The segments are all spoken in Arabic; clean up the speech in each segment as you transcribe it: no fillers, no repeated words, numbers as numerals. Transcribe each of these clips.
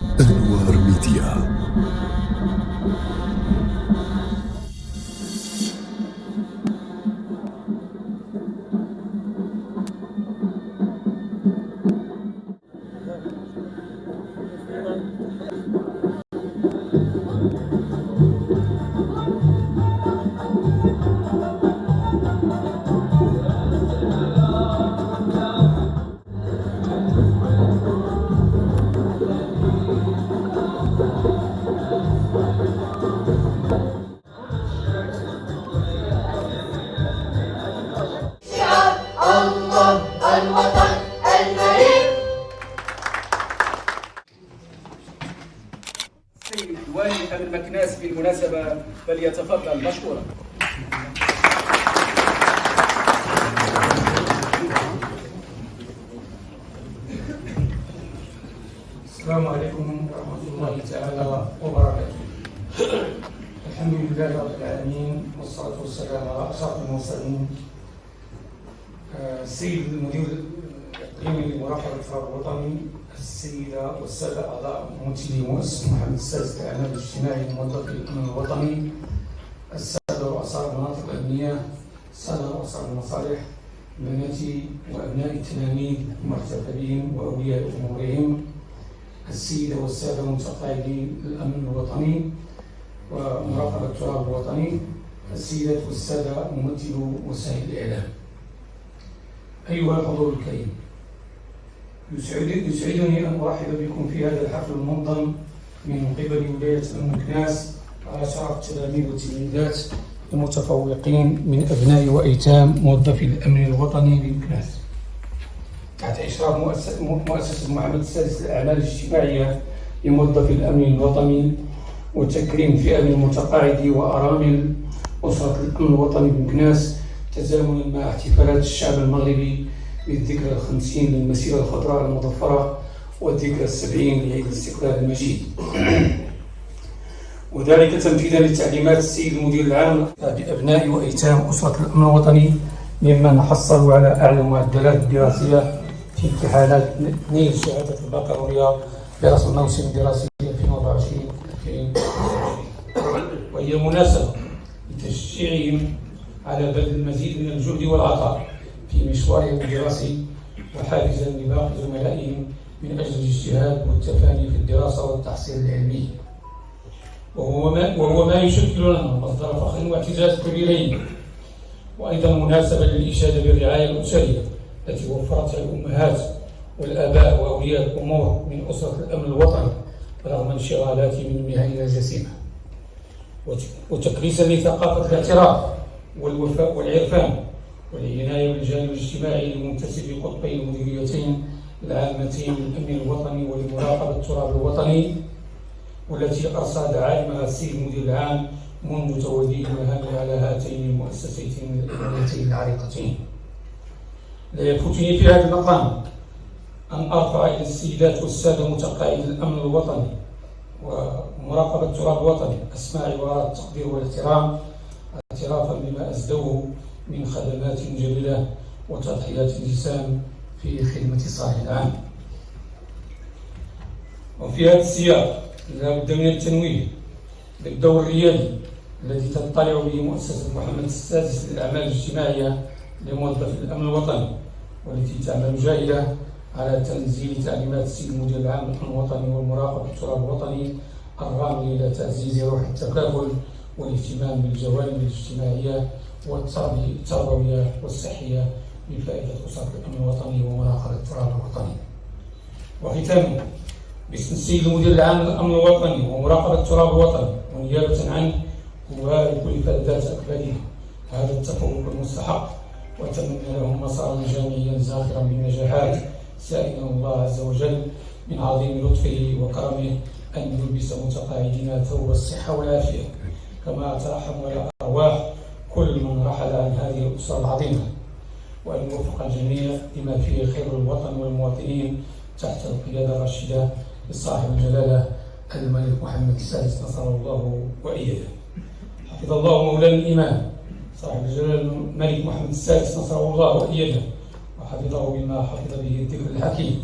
أنوار ميديا. الوطن المليء. السيد والي أمن مكناس بالمناسبة فليتفضل مشكورا. السلام عليكم ورحمة الله تعالى وبركاته. الحمد لله رب العالمين والصلاة والسلام على أشرف المرسلين. السيد المدير الإقليمي لمراقبة التراب الوطني، السيدة والسادة أعضاء ممثلي مؤسسة محمد السادس للإعلام الاجتماعي لموظفي الأمن الوطني، السادة رؤساء المناطق الأمنية، السادة رؤساء المصالح، بناتي وأبناء التلاميذ المرتبين وأولياء أمورهم، السيدة والسادة متقاعدي الأمن الوطني ومراقبة التراب الوطني، السيدات والسادة ممثلو وسائل الإعلام. أيها الحضور الكريم، يسعدني أن أرحب بكم في هذا الحفل المنظم من قبل ولاية أم مكناس على شرف التلاميذ والتلميذات المتفوقين من أبناء وأيتام موظفي الأمن الوطني بمكناس، تحت إشراف مؤسسة محمد السادس للأعمال الاجتماعية لموظفي الأمن الوطني وتكريم فئة من متقاعدي وأرامل أسرة الأمن الوطني بمكناس، تزامنا مع احتفالات الشعب المغربي بالذكرى ال50 للمسيرة الخضراء المظفرة والذكرى ال70 لعيد الاستقلال المجيد، وذلك تنفيذا لتعليمات السيد المدير العام بأبناء وأيتام أسرة الأمن الوطني ممن حصلوا على أعلى المعدلات الدراسية في امتحانات نيل شهادة البكالوريا برأس الموسم الدراسي 2024-2025، وهي مناسبة لتشجيعهم على بذل المزيد من الجهد والعطاء في مشوارهم الدراسي، وحافزا لباقي زملائهم من أجل الاجتهاد والتفاني في الدراسة والتحصيل العلمي، وهو ما يشكل لنا مصدر فخر واعتزاز كبيرين، وأيضا مناسبة للإشادة بالرعاية الأسرية التي وفرتها الأمهات والآباء وأولياء الأمور من أسرة الأمن الوطني رغم انشغالاتهم المهنية الجسيمة، وتكريسا لثقافة الاعتراف والوفاء والعرفان والعناية بالجانب الاجتماعي لمنتسبي قطبي المديريتين العامتين للأمن الوطني ولمراقبة التراب الوطني، والتي أرسى دعائمها السيد المدير العام منذ توليه مهامه على هاتين المؤسستين الأمنيتين العريقتين. لا يفوتني في هذا المقام أن أرفع إلى السيدات والسادة متقاعدي الأمن الوطني ومراقبة التراب الوطني أسماء عبارات التقدير والاحترام، اعترافا بما أسدوه من خدمات جليلة وتضحيات جسام في خدمة صالح العام. وفي هذا السياق لا بد من التنويه بالدور الريادي الذي تطلع به مؤسسة محمد السادس للأعمال الاجتماعية لموظفي الأمن الوطني، والتي تعمل جاهدة على تنزيل تعليمات السيد المدير العام للأمن الوطني والمراقبة التراب الوطني الرامي إلى تعزيز روح التكافل والاهتمام بالجوانب الاجتماعية والتربوية والصحية لفائدة أسرة الأمن الوطني ومراقبة التراب الوطني. وختاما، باسم السيد المدير العام للأمن الوطني ومراقبة التراب الوطني ونيابة عنه أبارك لفائدات أكبادهم هذا التفوق المستحق، وأتمنى لهم مسارا جامعيا زاخرا بالنجاحات، سائلا الله عز وجل من عظيم لطفه وكرمه أن يلبس متقاعدنا ثوب الصحة والعافية، كما أترحم على أرواح كل من رحل عن هذه الأسرة العظيمة، وأن يوفق الجميع لما فيه خير الوطن والمواطنين تحت القيادة الرشيدة لصاحب الجلالة الملك محمد السادس نصره الله وإياه. حفظ الله مولانا الإمام صاحب الجلالة الملك محمد السادس نصره الله وإياه، وحفظه بما حفظ به الذكر الحكيم،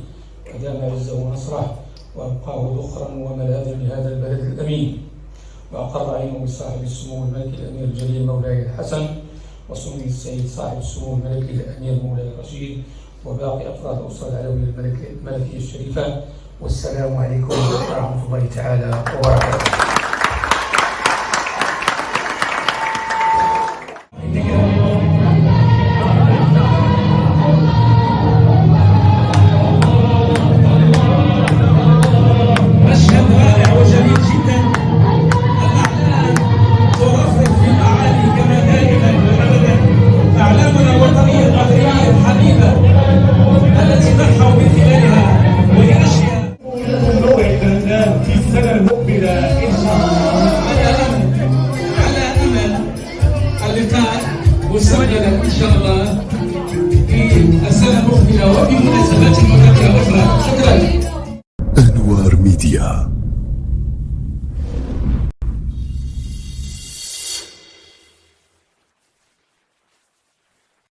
ودام عزه ونصره، وأبقاه ذخرا وملاذا لهذا البلد الأمين. وأقر عينه بصاحب السمو الملكي الأمير الجليل مولاي الحسن، وسمي السيد صاحب السمو الملكي الأمير مولاي الرشيد، وباقي أفراد الأسرة العلوية الملكية الشريفة. والسلام عليكم ورحمة الله تعالى وبركاته. مشهد رائع وجميل جدا. الأعلام ترفرف في الأعالي كما دائما وأبدا. أعلامنا الوطنية المغربية الحبيبة التي نرحب بخلالها ولنشرها. في السنة